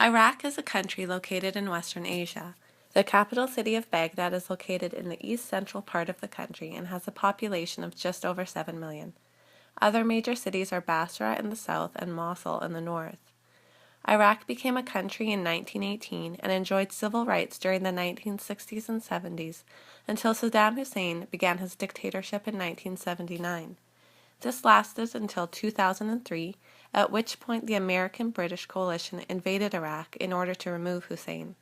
Iraq is a country located in Western Asia. The capital city of Baghdad is located in the east-central part of the country and has a population of just over 7 million. Other major cities are Basra in the south and Mosul in the north. Iraq became a country in 1918 and enjoyed civil rights during the 1960s and 70s until Saddam Hussein began his dictatorship in 1979. This lasted until 2003, at which point the American-British coalition invaded Iraq in order to remove Hussein.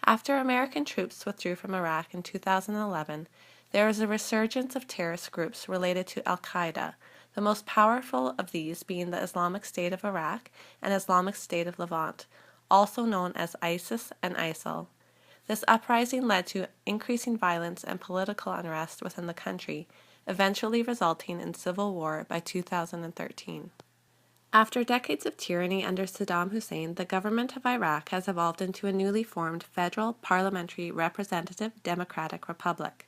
After American troops withdrew from Iraq in 2011, there was a resurgence of terrorist groups related to al-Qaeda, the most powerful of these being the Islamic State of Iraq and Islamic State of Levant, also known as ISIS and ISIL. This uprising led to increasing violence and political unrest within the country, eventually resulting in civil war by 2013. After decades of tyranny under Saddam Hussein, the government of Iraq has evolved into a newly formed federal parliamentary representative democratic republic.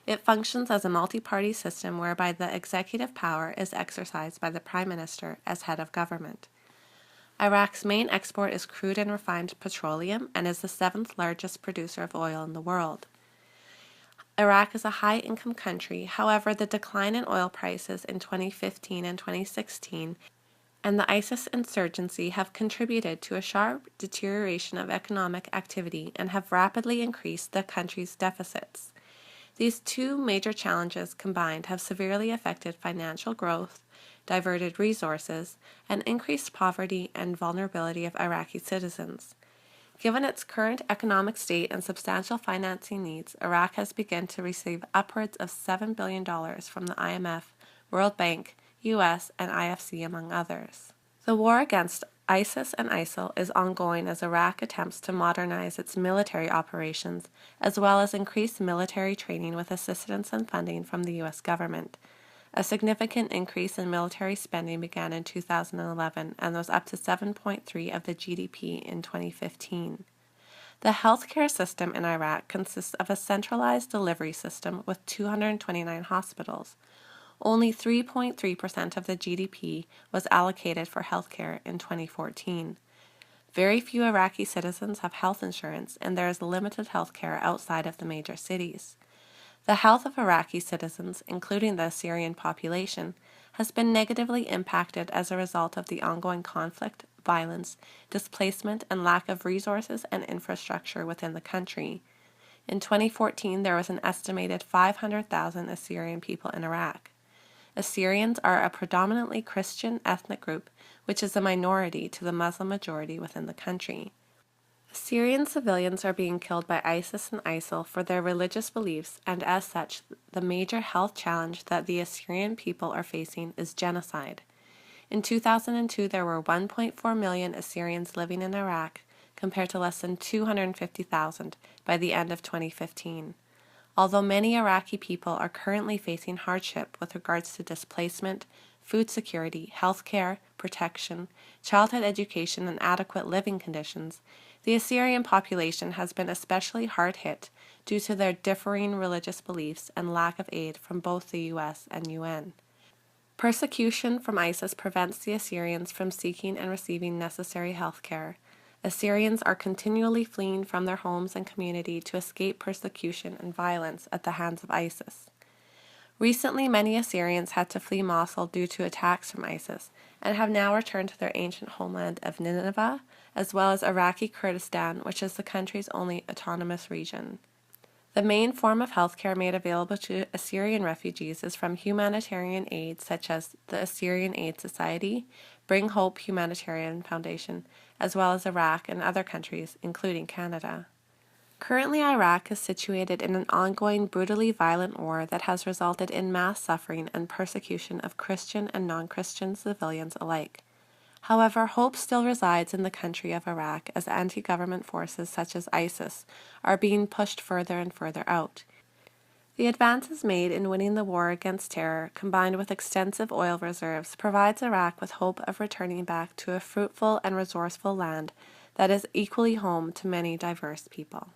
It functions as a multi-party system whereby the executive power is exercised by the Prime Minister as head of government. Iraq's main export is crude and refined petroleum and is the seventh largest producer of oil in the world. Iraq is a high-income country, however, the decline in oil prices in 2015 and 2016 and the ISIS insurgency have contributed to a sharp deterioration of economic activity and have rapidly increased the country's deficits. These two major challenges combined have severely affected financial growth, diverted resources, and increased poverty and vulnerability of Iraqi citizens. Given its current economic state and substantial financing needs, Iraq has begun to receive upwards of $7 billion from the IMF, World Bank, U.S., and IFC, among others. The war against ISIS and ISIL is ongoing as Iraq attempts to modernize its military operations, as well as increase military training with assistance and funding from the U.S. government. A significant increase in military spending began in 2011 and was up to 7.3% of the GDP in 2015. The healthcare system in Iraq consists of a centralized delivery system with 229 hospitals. Only 3.3% of the GDP was allocated for healthcare in 2014. Very few Iraqi citizens have health insurance, and there is limited healthcare outside of the major cities. The health of Iraqi citizens, including the Assyrian population, has been negatively impacted as a result of the ongoing conflict, violence, displacement, and lack of resources and infrastructure within the country. In 2014, there was an estimated 500,000 Assyrian people in Iraq. Assyrians are a predominantly Christian ethnic group, which is a minority to the Muslim majority within the country. Assyrian civilians are being killed by ISIS and ISIL for their religious beliefs, and as such, the major health challenge that the Assyrian people are facing is genocide. In 2002, there were 1.4 million Assyrians living in Iraq, compared to less than 250,000 by the end of 2015. Although many Iraqi people are currently facing hardship with regards to displacement, food security, health care, protection, childhood education, and adequate living conditions, the Assyrian population has been especially hard hit due to their differing religious beliefs and lack of aid from both the U.S. and UN. Persecution from ISIS prevents the Assyrians from seeking and receiving necessary health care. Assyrians are continually fleeing from their homes and community to escape persecution and violence at the hands of ISIS. Recently, many Assyrians had to flee Mosul due to attacks from ISIS and have now returned to their ancient homeland of Nineveh, as well as Iraqi Kurdistan, which is the country's only autonomous region. The main form of healthcare made available to Assyrian refugees is from humanitarian aid such as the Assyrian Aid Society, Bring Hope Humanitarian Foundation, as well as Iraq and other countries, including Canada. Currently, Iraq is situated in an ongoing, brutally violent war that has resulted in mass suffering and persecution of Christian and non-Christian civilians alike. However, hope still resides in the country of Iraq as anti-government forces such as ISIS are being pushed further and further out. The advances made in winning the war against terror, combined with extensive oil reserves, provides Iraq with hope of returning back to a fruitful and resourceful land that is equally home to many diverse people.